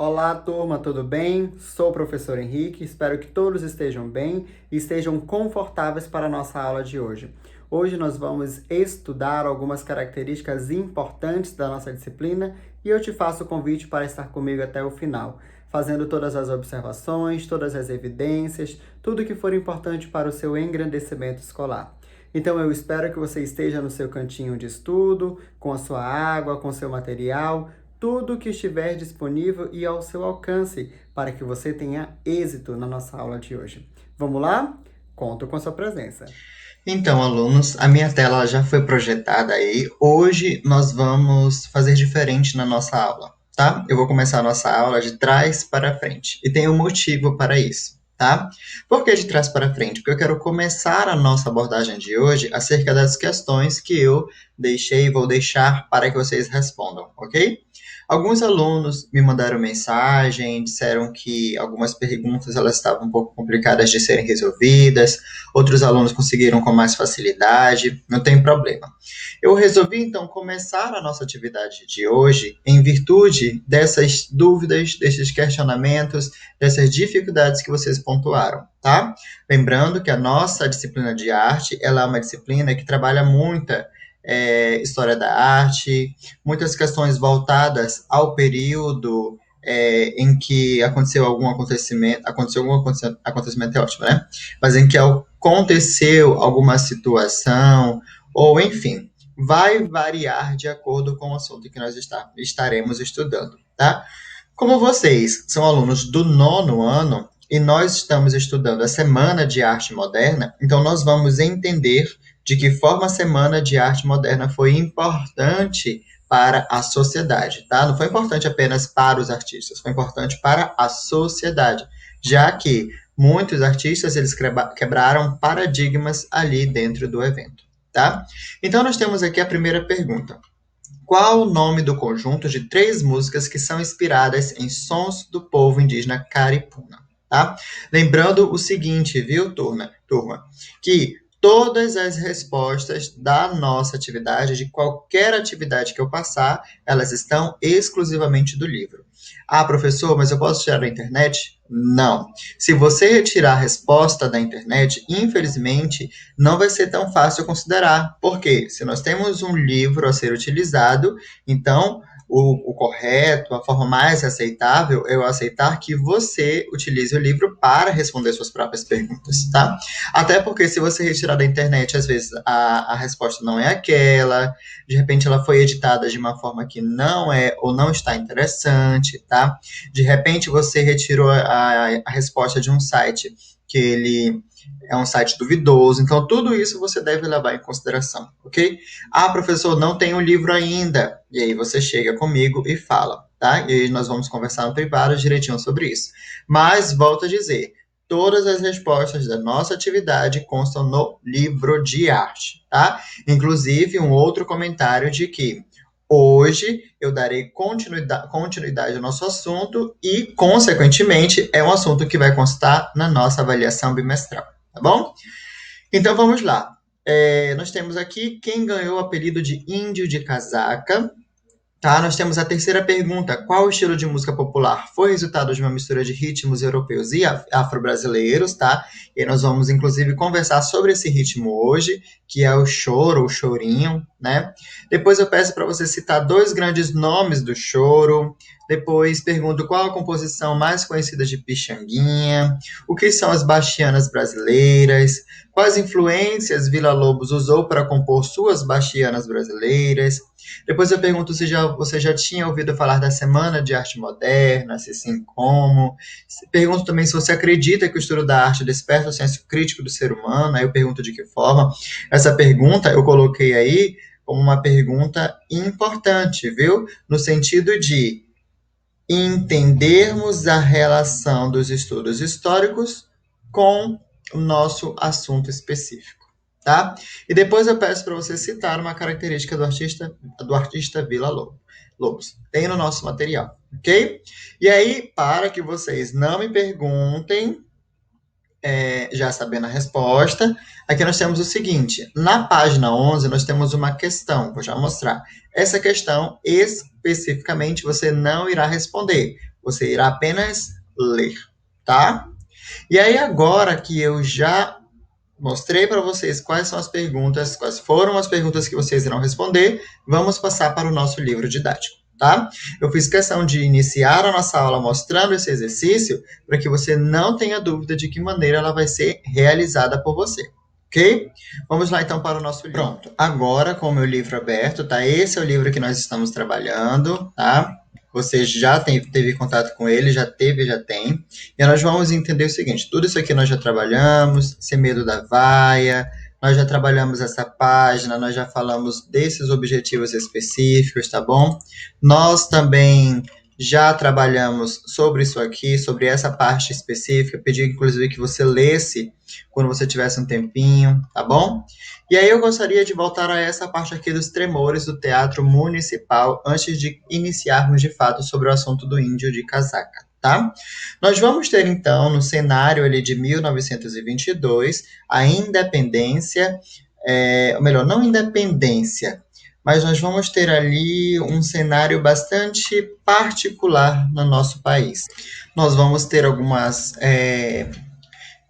Olá, turma, tudo bem? Sou o professor Henrique, espero que todos estejam bem e estejam confortáveis para a nossa aula de hoje. Hoje nós vamos estudar algumas características importantes da nossa disciplina e eu te faço o convite para estar comigo até o final, fazendo todas as observações, todas as evidências, tudo que for importante para o seu engrandecimento escolar. Então eu espero que você esteja no seu cantinho de estudo, com a sua água, com o seu material, tudo que estiver disponível e ao seu alcance para que você tenha êxito na nossa aula de hoje. Vamos lá? Conto com a sua presença. Então, alunos, a minha tela já foi projetada aí. Hoje nós vamos fazer diferente na nossa aula, tá? Eu vou começar a nossa aula de trás para frente. E tem um motivo para isso, tá? Por que de trás para frente? Porque eu quero começar a nossa abordagem de hoje acerca das questões que eu deixei e vou deixar para que vocês respondam, ok? Alguns alunos me mandaram mensagem, disseram que algumas perguntas elas estavam um pouco complicadas de serem resolvidas, outros alunos conseguiram com mais facilidade, não tem problema. Eu resolvi então começar a nossa atividade de hoje em virtude dessas dúvidas, desses questionamentos, dessas dificuldades que vocês pontuaram, tá? Lembrando que a nossa disciplina de arte, ela é uma disciplina que trabalha muita história da arte, muitas questões voltadas ao período em que aconteceu algum acontecimento é ótimo, né? Mas em que aconteceu alguma situação, ou enfim, vai variar de acordo com o assunto que nós estaremos estudando, tá? Como vocês são alunos do nono ano e nós estamos estudando a Semana de Arte Moderna, então nós vamos entender de que forma a Semana de Arte Moderna foi importante para a sociedade, tá? Não foi importante apenas para os artistas, foi importante para a sociedade, já que muitos artistas eles quebraram paradigmas ali dentro do evento, tá? Então nós temos aqui a primeira pergunta. Qual o nome do conjunto de 3 músicas que são inspiradas em sons do povo indígena Caripuna? Tá? Lembrando o seguinte, viu, turma? Que todas as respostas da nossa atividade, de qualquer atividade que eu passar, elas estão exclusivamente do livro. Ah, professor, mas eu posso tirar da internet? Não. Se você retirar a resposta da internet, infelizmente, não vai ser tão fácil considerar. Porque se nós temos um livro a ser utilizado, então o correto, a forma mais aceitável é eu aceitar que você utilize o livro para responder suas próprias perguntas, tá? Até porque se você retirar da internet, às vezes a resposta não é aquela, de repente ela foi editada de uma forma que não é ou não está interessante, tá? De repente você retirou a resposta de um site que ele é um site duvidoso, então tudo isso você deve levar em consideração, ok? Ah, professor, não tem o livro ainda. E aí você chega comigo e fala, tá? E aí nós vamos conversar no privado direitinho sobre isso. Mas, volto a dizer, todas as respostas da nossa atividade constam no livro de arte, tá? Inclusive, um outro comentário de que hoje eu darei continuidade ao nosso assunto e, consequentemente, é um assunto que vai constar na nossa avaliação bimestral, tá bom? Então vamos lá. Nós temos aqui quem ganhou o apelido de Índio de Casaca. Tá, nós temos a terceira pergunta. Qual o estilo de música popular foi resultado de uma mistura de ritmos europeus e afro-brasileiros, tá? E nós vamos, inclusive, conversar sobre esse ritmo hoje, que é o choro, o chorinho, né? Depois eu peço para você citar 2 grandes nomes do choro. Depois pergunto qual a composição mais conhecida de Pixanguinha, o que são as baxianas brasileiras, quais influências Vila Lobos usou para compor suas baxianas brasileiras. Depois eu pergunto se você já tinha ouvido falar da Semana de Arte Moderna, se sim, como. Pergunto também se você acredita que o estudo da arte desperta o senso crítico do ser humano, aí eu pergunto de que forma. Essa pergunta eu coloquei aí como uma pergunta importante, viu? No sentido de entendermos a relação dos estudos históricos com o nosso assunto específico, tá? E depois eu peço para você citar uma característica do artista Lobos. Tem no nosso material, ok? E aí, para que vocês não me perguntem, já sabendo a resposta, aqui nós temos o seguinte: na página 11 nós temos uma questão, vou já mostrar. Essa questão, especificamente, você não irá responder. Você irá apenas ler, tá? E aí, agora que eu já mostrei para vocês quais são as perguntas, quais foram as perguntas que vocês irão responder, vamos passar para o nosso livro didático, tá? Eu fiz questão de iniciar a nossa aula mostrando esse exercício para que você não tenha dúvida de que maneira ela vai ser realizada por você. Ok? Vamos lá então para o nosso livro. Pronto, agora com o meu livro aberto, tá? Esse é o livro que nós estamos trabalhando, tá? Você já teve contato com ele, já teve, já tem. E nós vamos entender o seguinte: tudo isso aqui nós já trabalhamos, sem medo da vaia, nós já trabalhamos essa página, nós já falamos desses objetivos específicos, tá bom? Nós também já trabalhamos sobre isso aqui, sobre essa parte específica. Pedi, inclusive, que você lesse quando você tivesse um tempinho, tá bom? E aí eu gostaria de voltar a essa parte aqui dos tremores do Teatro Municipal, antes de iniciarmos de fato sobre o assunto do índio de casaca, tá? Nós vamos ter então, no cenário ali de 1922, a independência, ou melhor, não independência, mas nós vamos ter ali um cenário bastante particular no nosso país. Nós vamos ter algumas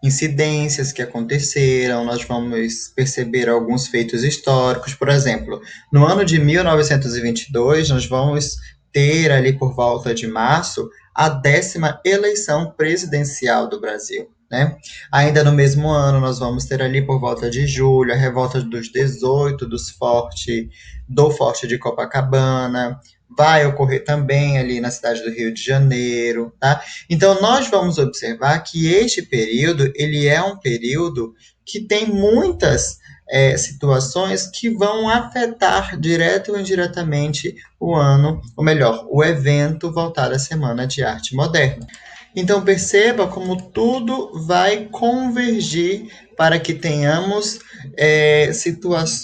incidências que aconteceram, nós vamos perceber alguns feitos históricos. Por exemplo, no ano de 1922, nós vamos ter ali por volta de março a 10ª eleição presidencial do Brasil, né? Ainda no mesmo ano, nós vamos ter ali por volta de julho a revolta dos 18 do Forte de Copacabana. Vai ocorrer também ali na cidade do Rio de Janeiro, tá? Então, nós vamos observar que este período, ele é um período que tem muitas situações que vão afetar direto ou indiretamente o ano, ou melhor, o evento voltado à Semana de Arte Moderna. Então, perceba como tudo vai convergir para que tenhamos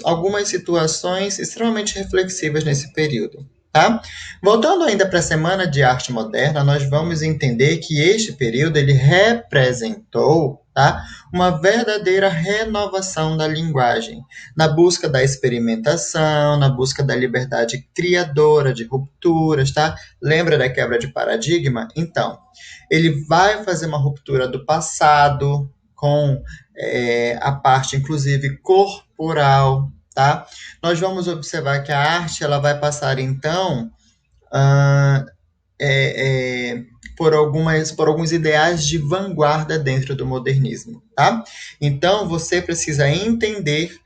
algumas situações extremamente reflexivas nesse período. Tá? Voltando ainda para a Semana de Arte Moderna, nós vamos entender que este período ele representou, tá, uma verdadeira renovação da linguagem, na busca da experimentação, na busca da liberdade criadora, de rupturas, tá? Lembra da quebra de paradigma? Então, ele vai fazer uma ruptura do passado com a parte, inclusive, corporal, tá? Nós vamos observar que a arte ela vai passar, então, uh, é, é, por alguns ideais de vanguarda dentro do modernismo, tá? Então, você precisa entender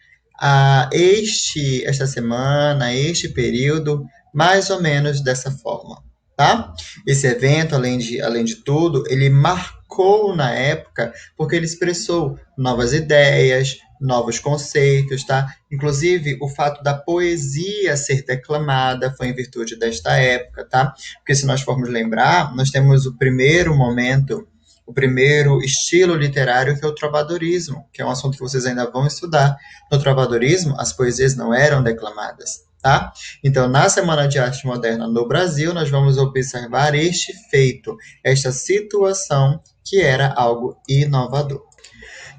esta semana, este período, mais ou menos dessa forma, tá? Esse evento, além de tudo, ele marcou na época porque ele expressou novas ideias, novos conceitos, tá? Inclusive, o fato da poesia ser declamada foi em virtude desta época, tá? Porque se nós formos lembrar, nós temos o primeiro momento, o primeiro estilo literário, que é o trovadorismo, que é um assunto que vocês ainda vão estudar. No trovadorismo, as poesias não eram declamadas, tá? Então, na Semana de Arte Moderna no Brasil, nós vamos observar este feito, esta situação que era algo inovador.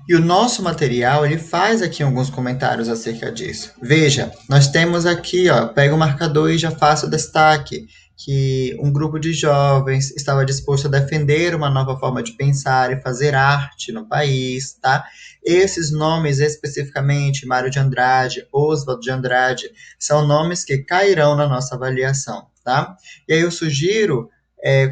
E o nosso material, ele faz aqui alguns comentários acerca disso. Veja, nós temos aqui, ó, pega o marcador e já faço o destaque, que um grupo de jovens estava disposto a defender uma nova forma de pensar e fazer arte no país, tá? Esses nomes especificamente, Mário de Andrade, Oswald de Andrade, são nomes que cairão na nossa avaliação, tá? E aí eu sugiro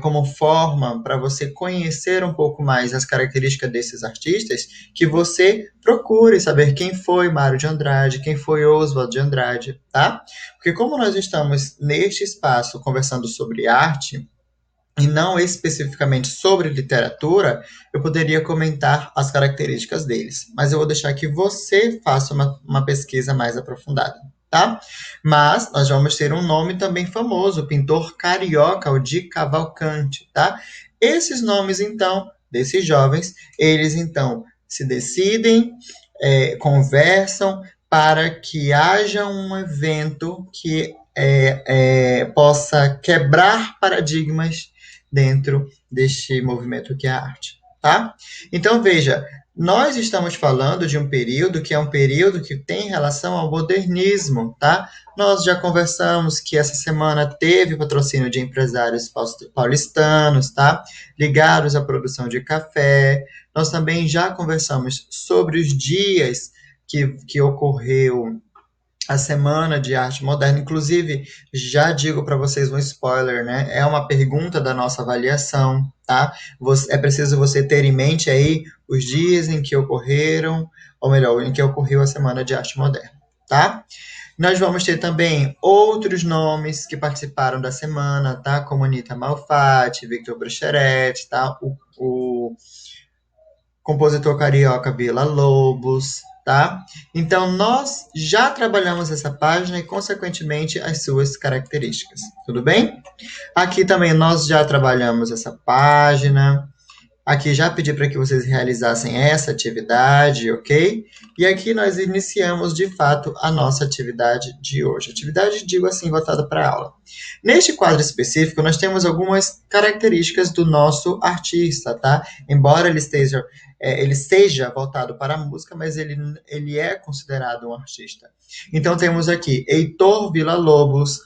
como forma para você conhecer um pouco mais as características desses artistas, que você procure saber quem foi Mário de Andrade, quem foi Oswald de Andrade, tá? Porque como nós estamos neste espaço conversando sobre arte, e não especificamente sobre literatura, eu poderia comentar as características deles. Mas eu vou deixar que você faça uma pesquisa mais aprofundada, tá? Mas nós vamos ter um nome também famoso, o pintor carioca, o de Cavalcante, tá? Esses nomes, então, desses jovens, eles, então, se decidem, conversam para que haja um evento que possa quebrar paradigmas dentro deste movimento que é a arte. tá? Então, veja, nós estamos falando de um período que é um período que tem relação ao modernismo, tá? Nós já conversamos que essa semana teve patrocínio de empresários paulistanos, tá? Ligados à produção de café. Nós também já conversamos sobre os dias que ocorreu a Semana de Arte Moderna. Inclusive, já digo para vocês um spoiler, né? É uma pergunta da nossa avaliação, tá? É preciso você ter em mente aí os dias em que ocorreram, ou melhor, em que ocorreu a Semana de Arte Moderna, tá? Nós vamos ter também outros nomes que participaram da semana, tá? Como Anitta Malfatti, Victor Brucheretti, tá? O compositor carioca Villa-Lobos, tá? Então, nós já trabalhamos essa página e, consequentemente, as suas características, tudo bem? Aqui também nós já trabalhamos essa página. Aqui já pedi para que vocês realizassem essa atividade, ok? E aqui nós iniciamos de fato a nossa atividade de hoje. Atividade, digo assim, voltada para a aula. Neste quadro específico, nós temos algumas características do nosso artista, tá? Embora ele seja voltado para a música, mas ele é considerado um artista. Então temos aqui Heitor Villa-Lobos,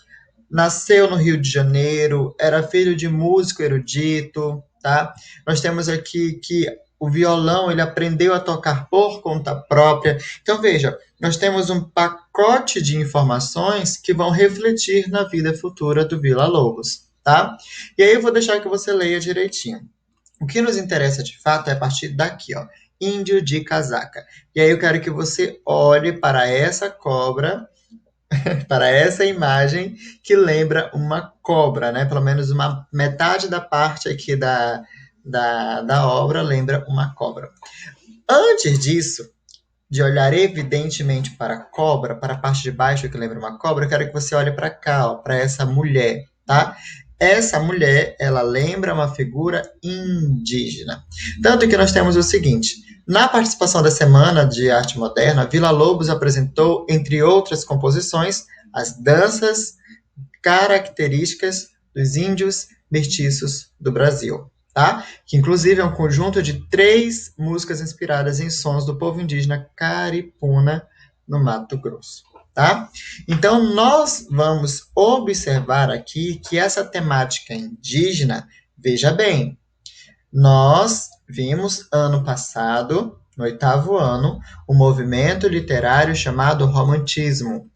nasceu no Rio de Janeiro, era filho de músico erudito, tá? Nós temos aqui que o violão ele aprendeu a tocar por conta própria. Então veja, nós temos um pacote de informações que vão refletir na vida futura do Villa-Lobos, tá? E aí eu vou deixar que você leia direitinho. O que nos interessa de fato é a partir daqui, ó, Índio de Casaca. E aí eu quero que você olhe para essa cobra, para essa imagem que lembra uma cobra, né? Pelo menos uma metade da parte aqui da obra lembra uma cobra. Antes disso, de olhar evidentemente para a cobra, para a parte de baixo que lembra uma cobra, eu quero que você olhe para cá, para essa mulher, tá? Essa mulher, ela lembra uma figura indígena. Tanto que nós temos o seguinte: na participação da Semana de Arte Moderna, Villa-Lobos apresentou, entre outras composições, as danças características dos índios mestiços do Brasil, tá? Que inclusive é um conjunto de 3 músicas inspiradas em sons do povo indígena Caripuna, no Mato Grosso, tá? Então nós vamos observar aqui que essa temática indígena, veja bem, nós vimos ano passado, no 8º ano, um movimento literário chamado Romantismo.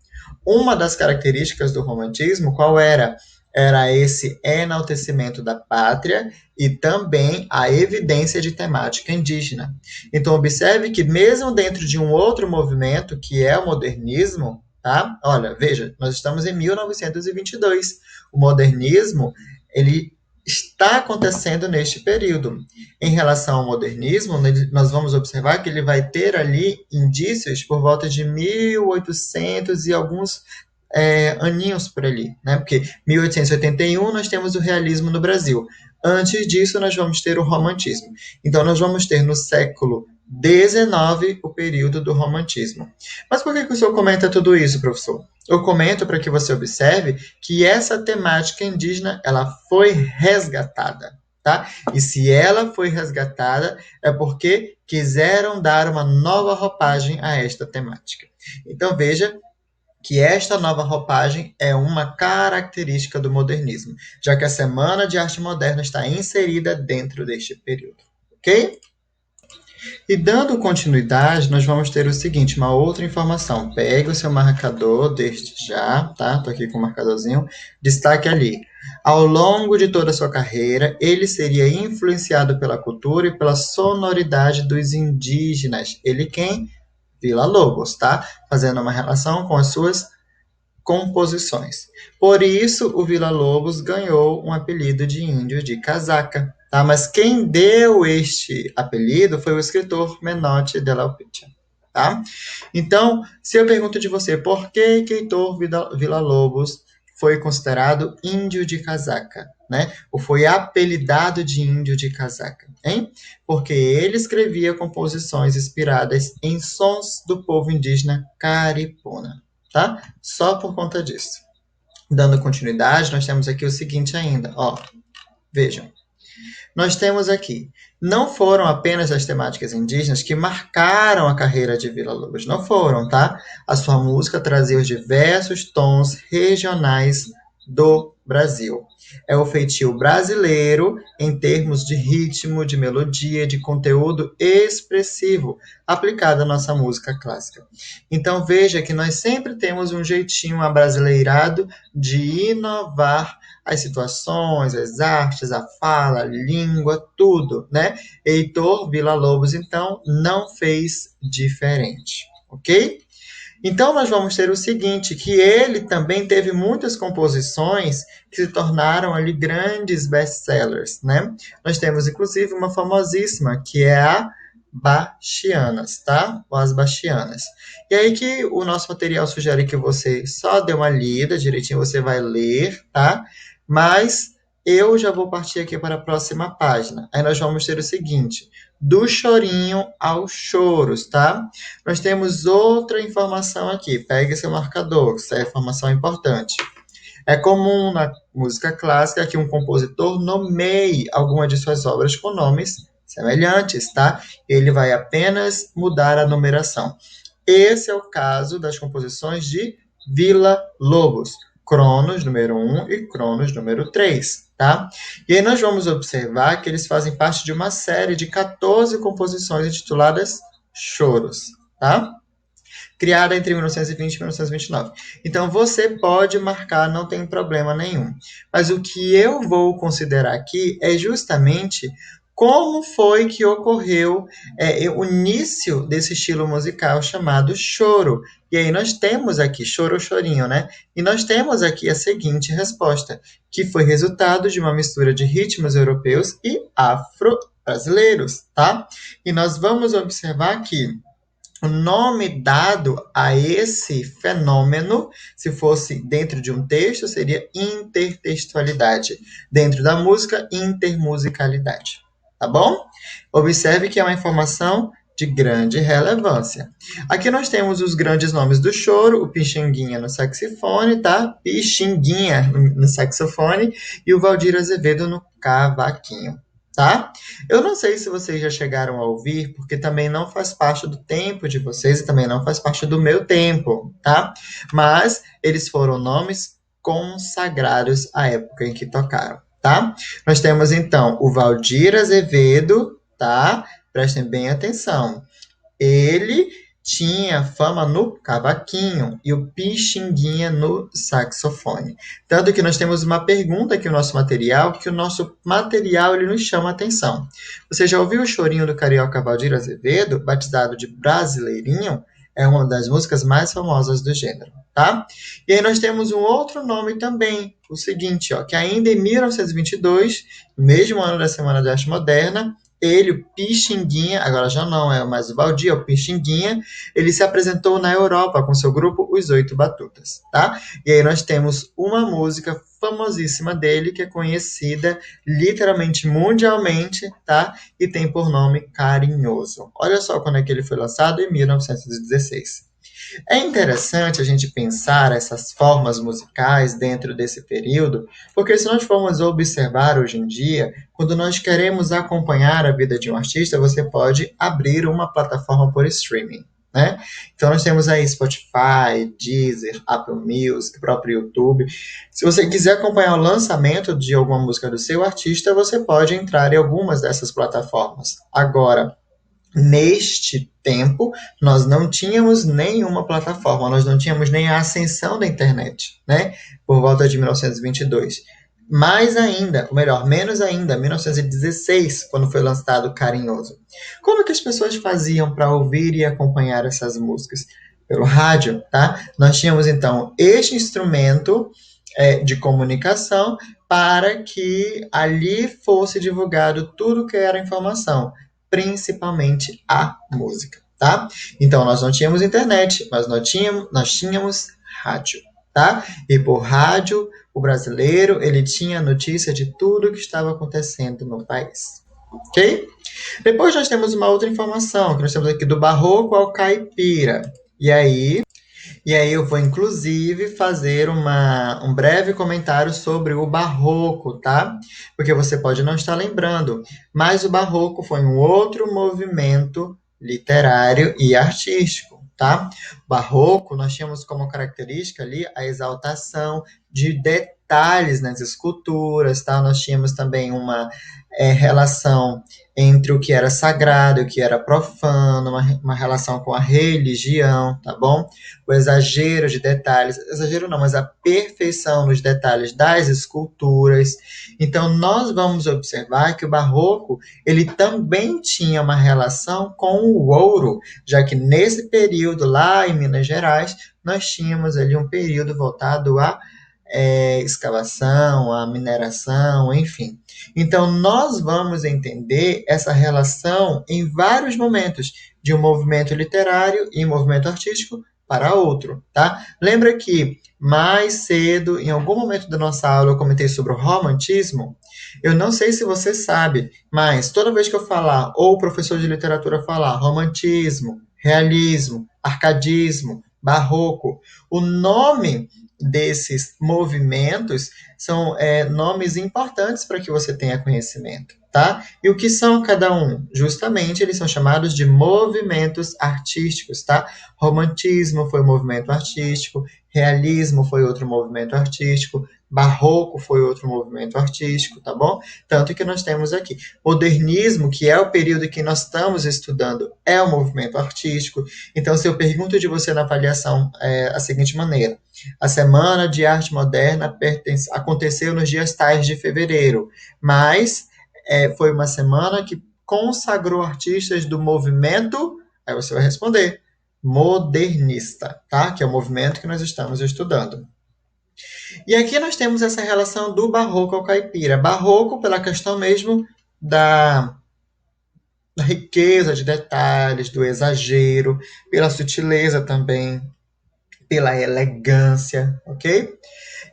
Uma das características do romantismo, qual era? Era esse enaltecimento da pátria e também a evidência de temática indígena. Então, observe que mesmo dentro de um outro movimento, que é o modernismo, tá? Olha, veja, nós estamos em 1922. O modernismo, ele está acontecendo neste período. Em relação ao modernismo, nós vamos observar que ele vai ter ali indícios por volta de 1800 e alguns aninhos por ali, né? Porque 1881 nós temos o realismo no Brasil. Antes disso, nós vamos ter o romantismo. Então, nós vamos ter no século XIX o período do romantismo. Mas por que o senhor comenta tudo isso, professor? Eu comento para que você observe que essa temática indígena ela foi resgatada, tá? E se ela foi resgatada é porque quiseram dar uma nova roupagem a esta temática. Então veja que esta nova roupagem é uma característica do modernismo, já que a Semana de Arte Moderna está inserida dentro deste período, ok? E dando continuidade, nós vamos ter o seguinte, uma outra informação. Pegue o seu marcador desde já, tá? Tô aqui com o marcadorzinho. Destaque ali. Ao longo de toda a sua carreira, ele seria influenciado pela cultura e pela sonoridade dos indígenas. Ele quem? Villa-Lobos, tá? Fazendo uma relação com as suas composições. Por isso, o Villa-Lobos ganhou um apelido de índio de casaca. Tá? Mas quem deu este apelido foi o escritor Menotti de Laupitcha. Tá? Então, se eu pergunto de você, por que Heitor Villa-Lobos foi considerado índio de casaca? Né? Ou foi apelidado de índio de casaca? Hein? Porque ele escrevia composições inspiradas em sons do povo indígena caripuna. Tá? Só por conta disso. Dando continuidade, nós temos aqui o seguinte ainda, ó. Vejam. nós temos aqui, não foram apenas as temáticas indígenas que marcaram a carreira de Villa-Lobos, não foram, tá? A sua música trazia os diversos tons regionais do Brasil. É o feitio brasileiro em termos de ritmo, de melodia, de conteúdo expressivo, aplicado à nossa música clássica. Então veja que nós sempre temos um jeitinho abrasileirado de inovar as situações, as artes, a fala, a língua, tudo, né? Heitor Villa-Lobos, então, não fez diferente, ok? Então, nós vamos ter o seguinte, que ele também teve muitas composições que se tornaram ali grandes best-sellers, né? Nós temos, inclusive, uma famosíssima, que é a Bachianas, tá? Ou as Bachianas. E aí que o nosso material sugere que você só dê uma lida, direitinho você vai ler, tá? Mas eu já vou partir aqui para a próxima página. Aí nós vamos ter o seguinte, do chorinho aos choros, tá? Nós temos outra informação aqui. Pegue seu marcador, essa é informação importante. É comum na música clássica que um compositor nomeie alguma de suas obras com nomes semelhantes, tá? Ele vai apenas mudar a numeração. Esse é o caso das composições de Villa-Lobos, Cronos número 1 e Cronos número 3, tá? E aí nós vamos observar que eles fazem parte de uma série de 14 composições intituladas Choros, tá? Criada entre 1920 e 1929. Então você pode marcar, não tem problema nenhum. Mas o que eu vou considerar aqui é justamente como foi que ocorreu o início desse estilo musical chamado choro. E aí nós temos aqui, choro, chorinho, né? E nós temos aqui a seguinte resposta, que foi resultado de uma mistura de ritmos europeus e afro-brasileiros, tá? E nós vamos observar que o nome dado a esse fenômeno, se fosse dentro de um texto, seria intertextualidade. Dentro da música, intermusicalidade. Tá bom? Observe que é uma informação de grande relevância. Aqui nós temos os grandes nomes do choro, o Pixinguinha no saxofone, tá? Pixinguinha no saxofone e o Valdir Azevedo no cavaquinho, tá? Eu não sei se vocês já chegaram a ouvir, porque também não faz parte do tempo de vocês e também não faz parte do meu tempo, tá? Mas eles foram nomes consagrados à época em que tocaram, tá? Nós temos então o Valdir Azevedo, tá? Prestem bem atenção. Ele tinha fama no cavaquinho e o Pixinguinha no saxofone. Tanto que nós temos uma pergunta aqui no nosso material, que o nosso material ele nos chama a atenção. Você já ouviu o chorinho do carioca Valdir Azevedo, batizado de Brasileirinho? É uma das músicas mais famosas do gênero, tá? E aí nós temos um outro nome também, o seguinte, ó, que ainda em 1922, no mesmo ano da Semana de Arte Moderna, ele, o Pixinguinha, agora já não é mais o Valdir, é o Pixinguinha, ele se apresentou na Europa com seu grupo Os Oito Batutas, tá? E aí nós temos uma música famosíssima dele, que é conhecida literalmente mundialmente, tá? E tem por nome Carinhoso. Olha só quando é que ele foi lançado, em 1916. É interessante a gente pensar essas formas musicais dentro desse período, porque se nós formos observar hoje em dia, quando nós queremos acompanhar a vida de um artista, você pode abrir uma plataforma por streaming, né? Então nós temos aí Spotify, Deezer, Apple Music, próprio YouTube. Se você quiser acompanhar o lançamento de alguma música do seu artista, você pode entrar em algumas dessas plataformas. Agora, neste tempo, nós não tínhamos nenhuma plataforma, nós não tínhamos nem a ascensão da internet, né? Por volta de 1922. Mais ainda, ou melhor, menos ainda, 1916, quando foi lançado Carinhoso. Como que as pessoas faziam para ouvir e acompanhar essas músicas? Pelo rádio, tá? Nós tínhamos, então, este instrumento de comunicação para que ali fosse divulgado tudo que era informação, principalmente a música, tá? Então, nós não tínhamos internet, mas nós tínhamos rádio, tá? E por rádio, o brasileiro, ele tinha notícia de tudo que estava acontecendo no país, ok? Depois nós temos uma outra informação, que nós temos aqui do barroco ao caipira. E aí, E aí eu vou, inclusive, fazer um breve comentário sobre o Barroco, tá? Porque você pode não estar lembrando, mas o Barroco foi um outro movimento literário e artístico, tá? O Barroco, nós tínhamos como característica ali a exaltação de detalhes nas esculturas, tá? Nós tínhamos também uma relação entre o que era sagrado e o que era profano, uma relação com a religião, tá bom? O exagero de detalhes, exagero não, mas a perfeição nos detalhes das esculturas. Então, nós vamos observar que o barroco, ele também tinha uma relação com o ouro, já que nesse período, lá em Minas Gerais, nós tínhamos ali um período voltado à escavação, à mineração, enfim. Então, nós vamos entender essa relação em vários momentos, de um movimento literário e um movimento artístico para outro, tá? Lembra que mais cedo, em algum momento da nossa aula, eu comentei sobre o romantismo? Eu não sei se você sabe, mas toda vez que eu falar, ou o professor de literatura falar romantismo, realismo, arcadismo, barroco, o nome desses movimentos são nomes importantes para que você tenha conhecimento, tá? E o que são cada um? Justamente, eles são chamados de movimentos artísticos, tá? Romantismo foi um movimento artístico, realismo foi outro movimento artístico, barroco foi outro movimento artístico, tá bom? Tanto que nós temos aqui modernismo, que é o período que nós estamos estudando, é um movimento artístico. Então, se eu pergunto de você na avaliação a seguinte maneira: a Semana de Arte Moderna aconteceu nos dias tais de fevereiro, mas foi uma semana que consagrou artistas do movimento, aí você vai responder, modernista, tá? Que é o movimento que nós estamos estudando. E aqui nós temos essa relação do barroco ao caipira. Barroco pela questão mesmo da riqueza de detalhes, do exagero, pela sutileza também, pela elegância, ok?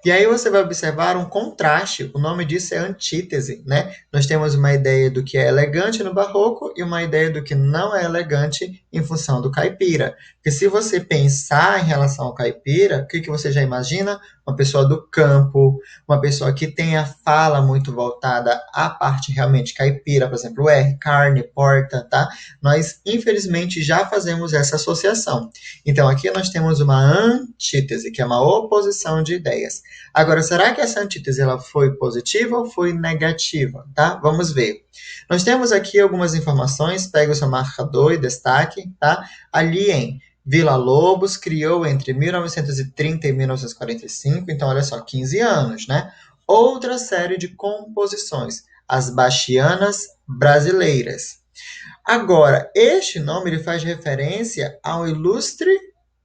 E aí você vai observar um contraste, o nome disso é antítese, né? Nós temos uma ideia do que é elegante no barroco e uma ideia do que não é elegante em função do caipira. Porque se você pensar em relação ao caipira, o que você já imagina? Uma pessoa do campo, uma pessoa que tem a fala muito voltada à parte realmente caipira, por exemplo, R, carne, porta, tá? Nós, infelizmente, já fazemos essa associação. Então, aqui nós temos uma antítese, que é uma oposição de ideias. Agora, será que essa antítese ela foi positiva ou foi negativa? Tá? Vamos ver. Nós temos aqui algumas informações, pega o seu marcador e destaque, tá? Ali em Villa-Lobos criou entre 1930 e 1945, então olha só, 15 anos, né? Outra série de composições, as Bachianas Brasileiras. Agora, este nome ele faz referência ao ilustre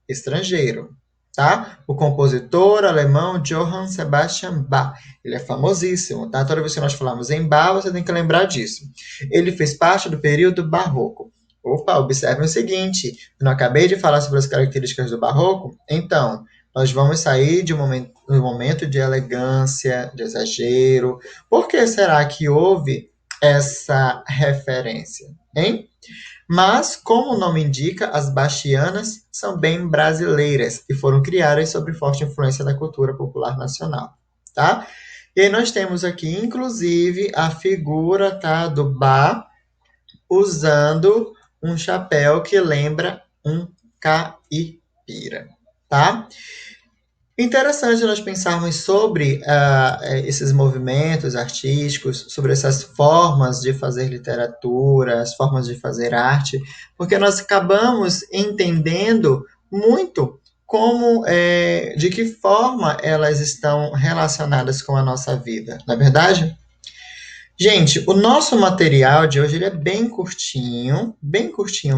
estrangeiro, tá? O compositor alemão Johann Sebastian Bach. Ele é famosíssimo, tá? Toda vez que nós falamos em Bach, você tem que lembrar disso. Ele fez parte do período barroco. Opa, observe o seguinte, eu não acabei de falar sobre as características do barroco? Então, nós vamos sair de um momento de elegância, de exagero. Por que será que houve essa referência, hein? Mas, como o nome indica, as bachianas são bem brasileiras e foram criadas sob forte influência da cultura popular nacional, tá? E aí nós temos aqui, inclusive, a figura, tá, do Bá usando um chapéu que lembra um caipira, tá? Interessante nós pensarmos sobre esses movimentos artísticos, sobre essas formas de fazer literatura, as formas de fazer arte, porque nós acabamos entendendo muito de que forma elas estão relacionadas com a nossa vida, não é verdade? Gente, o nosso material de hoje ele é bem curtinho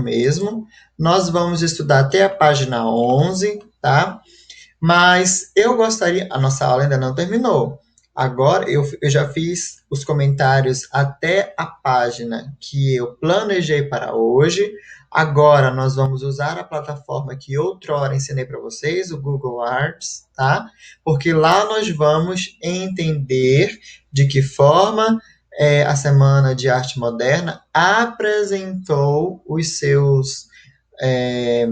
mesmo. Nós vamos estudar até a página 11, tá? Mas eu gostaria. A nossa aula ainda não terminou. Agora eu já fiz os comentários até a página que eu planejei para hoje. Agora nós vamos usar a plataforma que outrora ensinei para vocês, o Google Arts, tá? Porque lá nós vamos entender de que forma a Semana de Arte Moderna apresentou os seus. é,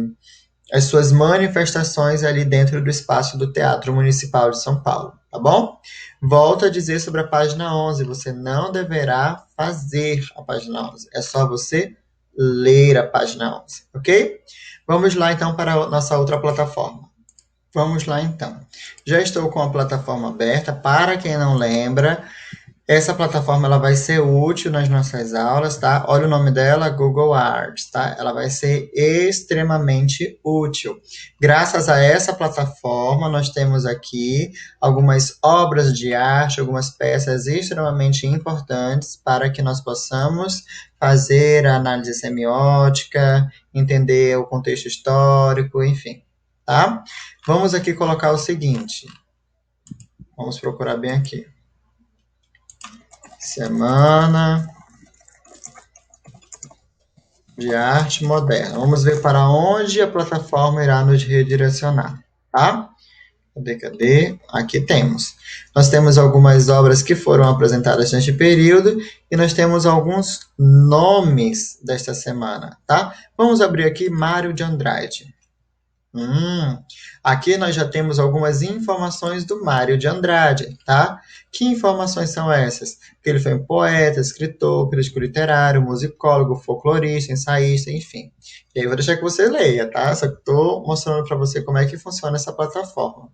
as suas manifestações ali dentro do espaço do Teatro Municipal de São Paulo, tá bom? Volto a dizer sobre a página 11, você não deverá fazer a página 11, é só você ler a página 11, ok? Vamos lá então para a nossa outra plataforma. Vamos lá então. Já estou com a plataforma aberta, para quem não lembra, essa plataforma ela vai ser útil nas nossas aulas, tá? Olha o nome dela, Google Arts, tá? Ela vai ser extremamente útil. Graças a essa plataforma, nós temos aqui algumas obras de arte, algumas peças extremamente importantes para que nós possamos fazer a análise semiótica, entender o contexto histórico, enfim, tá? Vamos aqui colocar o seguinte. Vamos procurar bem aqui. Semana de Arte Moderna. Vamos ver para onde a plataforma irá nos redirecionar, tá? Cadê? Aqui temos. Nós temos algumas obras que foram apresentadas neste período e nós temos alguns nomes desta semana, tá? Vamos abrir aqui Mário de Andrade. Aqui nós já temos algumas informações do Mário de Andrade, tá? Que informações são essas? Que ele foi um poeta, escritor, crítico literário, musicólogo, folclorista, ensaísta, enfim. E aí eu vou deixar que você leia, tá? Só que estou mostrando para você como é que funciona essa plataforma.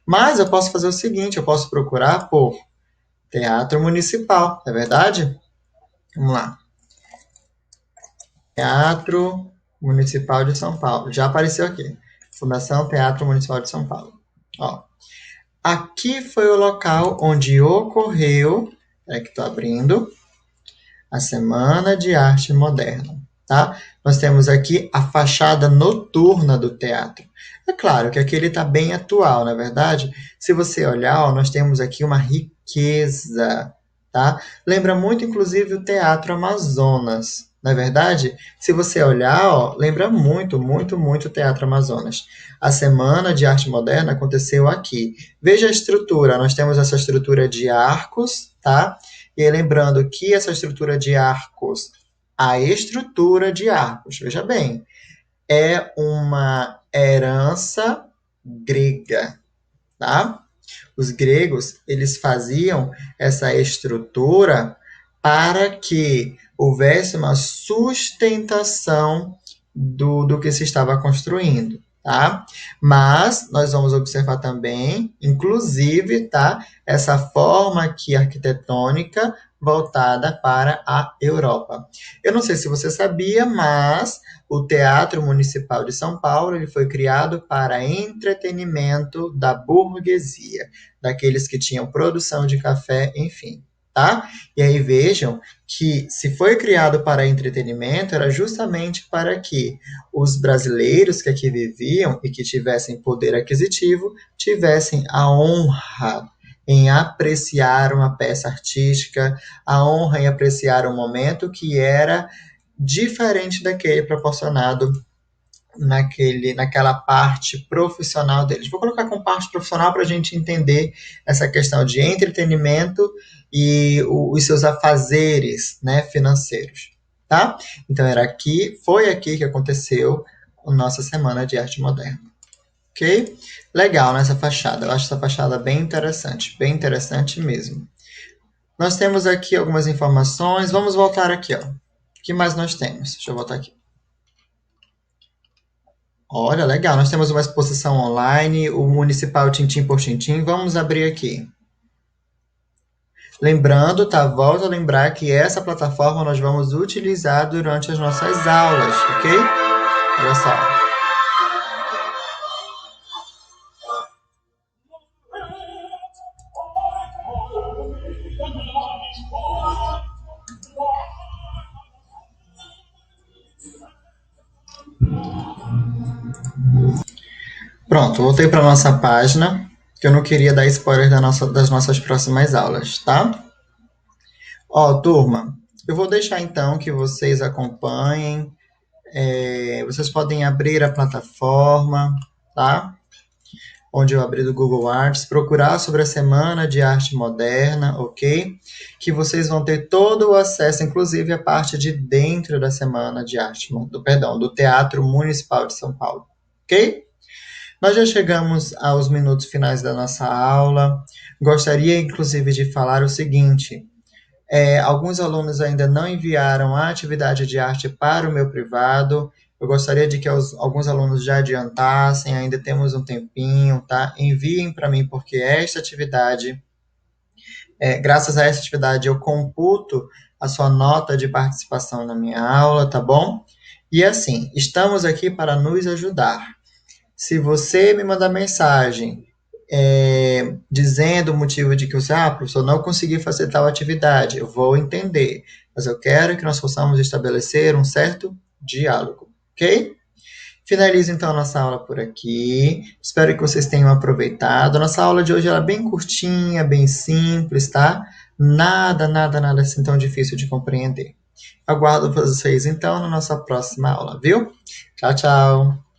Mas eu posso fazer o seguinte, eu posso procurar por Teatro Municipal, não é verdade? Vamos lá. Teatro Municipal de São Paulo. Já apareceu aqui. Fundação Teatro Municipal de São Paulo. Ó, aqui foi o local onde ocorreu, é que estou abrindo, a Semana de Arte Moderna, tá? Nós temos aqui a fachada noturna do teatro. É claro que aqui ele está bem atual, na verdade. Se você olhar, ó, nós temos aqui uma riqueza, tá? Lembra muito, inclusive, o Teatro Amazonas. Na verdade, se você olhar, ó, lembra muito, muito, muito o Teatro Amazonas. A Semana de Arte Moderna aconteceu aqui. Veja a estrutura, nós temos essa estrutura de arcos, tá? E aí, lembrando que essa estrutura de arcos, a estrutura de arcos, veja bem, é uma herança grega, tá? Os gregos, eles faziam essa estrutura para que houvesse uma sustentação do que se estava construindo, tá? Mas nós vamos observar também, inclusive, tá? Essa forma aqui arquitetônica voltada para a Europa. Eu não sei se você sabia, mas o Teatro Municipal de São Paulo ele foi criado para entretenimento da burguesia, daqueles que tinham produção de café, enfim, tá? E aí vejam que se foi criado para entretenimento era justamente para que os brasileiros que aqui viviam e que tivessem poder aquisitivo tivessem a honra em apreciar uma peça artística, a honra em apreciar um momento que era diferente daquele proporcionado naquela parte profissional deles. Vou colocar como parte profissional para a gente entender essa questão de entretenimento e os seus afazeres, né, financeiros, tá? Então foi aqui que aconteceu a nossa Semana de Arte Moderna, ok? Legal nessa fachada, eu acho essa fachada bem interessante mesmo. Nós temos aqui algumas informações, vamos voltar aqui, ó. O que mais nós temos? Deixa eu voltar aqui. Olha, legal. Nós temos uma exposição online, o Municipal Tintim por Tintim. Vamos abrir aqui. Lembrando, tá? Volto a lembrar que essa plataforma nós vamos utilizar durante as nossas aulas, ok? Olha só. Pronto, voltei para nossa página, que eu não queria dar spoiler das nossas próximas aulas, tá? Ó, turma, eu vou deixar então que vocês acompanhem. Vocês podem abrir a plataforma, tá? Onde eu abri do Google Arts, procurar sobre a Semana de Arte Moderna, ok? Que vocês vão ter todo o acesso, inclusive a parte de dentro da Semana de Arte, do Teatro Municipal de São Paulo, ok? Nós já chegamos aos minutos finais da nossa aula. Gostaria, inclusive, de falar o seguinte: alguns alunos ainda não enviaram a atividade de arte para o meu privado. Eu gostaria de que alguns alunos já adiantassem, ainda temos um tempinho, tá? Enviem para mim, porque graças a essa atividade, eu computo a sua nota de participação na minha aula, tá bom? E assim, estamos aqui para nos ajudar. Se você me mandar mensagem dizendo o motivo de que você, professor, não consegui fazer tal atividade, eu vou entender, mas eu quero que nós possamos estabelecer um certo diálogo, ok? Finalizo então a nossa aula por aqui. Espero que vocês tenham aproveitado. A nossa aula de hoje é bem curtinha, bem simples, tá? Nada, nada, nada assim tão difícil de compreender. Aguardo vocês então na nossa próxima aula, viu? Tchau, tchau.